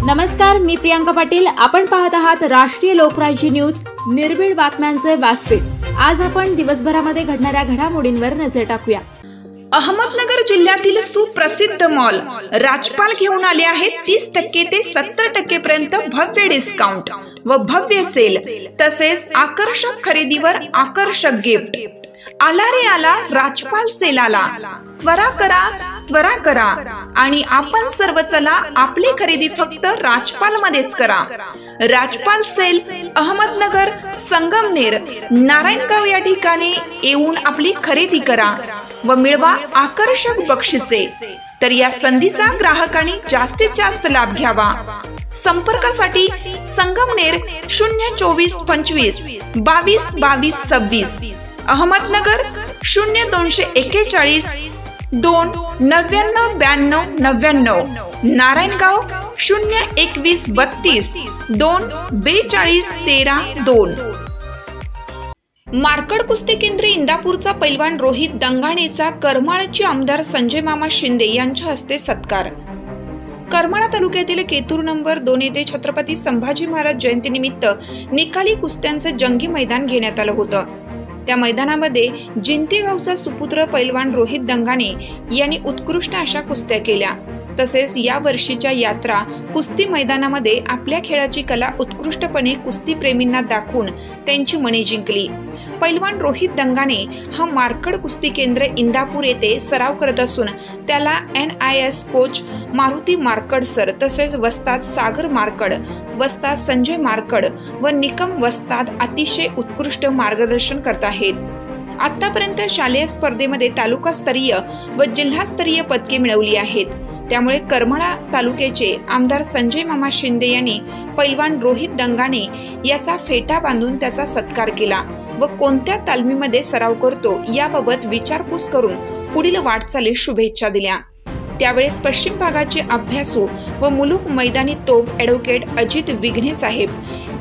नमस्कार, मी प्रियांका पाटील। आपण पाहत आहात राष्ट्रीय लोकराज्य न्यूज, निर्भीड बातम्यांचे व्यासपीठ। आज आपण दिवसभरामध्ये घडणाऱ्या घडामोडींवर नजर टाकूया। अहमदनगर जिल्ह्यातील सुप्रसिद्ध मॉल राजपाल घेऊन आले आहेत 30% ते 70% पर्यंत भव्य डिस्काउंट व भव्य सेल, तसेच आकर्षक खरेदीवर आकर्षक गिफ्ट। आला रे आला राजपाल सेल आला, त्वरा करा आणि आपण सर्व चला आपली खरेदी फक्त राजपाल मध्येच करा। राजपाल सेल अहमदनगर, संगमनेर, नारायणगाव या ठिकाणी येऊन आपली खरेदी करा व मिळवा आकर्षक बक्षिसे। तर या संधीचा ग्राहकांनी जास्तीत जास्त लाभ घ्यावा। संपर्कासाठी संगमनेर 02425 22 22 26, अहमदनगर 0241 2 99 92 99, नारायणगाव 021 32 2 42 13 2। मार्कड कुस्ती केंद्र इंदापूरचा पैलवान रोहित दंगाणेचा करमाळाचे आमदार संजय मामा शिंदे यांच्या हस्ते सत्कार। करमाळा तालुक्यातील केतूर नंबर 2 येथे छत्रपती संभाजी महाराज जयंतीनिमित्त निकाली कुस्त्यांचे जंगी मैदान घेण्यात आलं होतं। त्या मैदानामध्ये जिंती गावचा सुपुत्र पैलवान रोहित दंगाणे यांनी उत्कृष्ट अशा कुस्त्या केल्या। तसेच या वर्षीच्या यात्रा कुस्ती मैदानामध्ये आपल्या खेळाची कला उत्कृष्टपणे कुस्ती प्रेमींना दाखवून त्यांची मने जिंकली। पैलवान रोहित दंगाणे हा मार्कड कुस्ती केंद्र इंदापूर येथे सराव करत असून त्याला NIS coach Maruti marked sir, तसेच वस्ताद सागर मार्कड, वस्ताद संजय मार्कड व निकम वस्ताद अतिशय उत्कृष्ट मार्गदर्शन करत आहेत। आतापर्यंत शालेय स्पर्धेमध्ये तालुकास्तरीय व जिल्हास्तरीय पदके मिळवली आहेत। त्यामुळे करमाळा तालुक्याचे आमदार संजय मामा शिंदे यांनी पैलवान रोहित दंगाणे याचा फेटा बांधून त्याचा सत्कार केला व कोणत्या तालमीमध्ये सराव करतो याबाबत विचारपूस करून पुढील वाटचालीस शुभेच्छा दिल्या। त्यावेळेस पश्चिम भागाचे अभ्यासू व मुलुक मैदानी तोप ॲडव्होकेट अजित विघ्ने साहेब,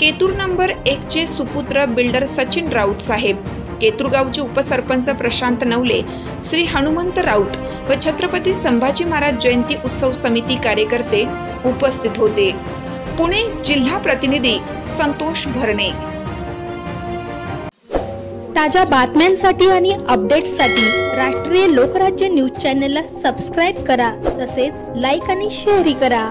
केतूर नंबर 1 चे सुपुत्र बिल्डर सचिन राऊत साहेब, केतूरगावचे उपसरपंच प्रशांत नवले, श्री हनुमंत राऊत व छत्रपती संभाजी महाराज जयंती उत्सव समिती कार्यकर्ते उपस्थित होते। पुणे जिल्हा प्रतिनिधी संतोष भरणे। ताज्या बातम्यांसाठी आणि अपडेट्ससाठी राष्ट्रीय लोकराज्य न्यूज चॅनलला सबस्क्राईब करा, तसेच लाईक आणि शेअर करा।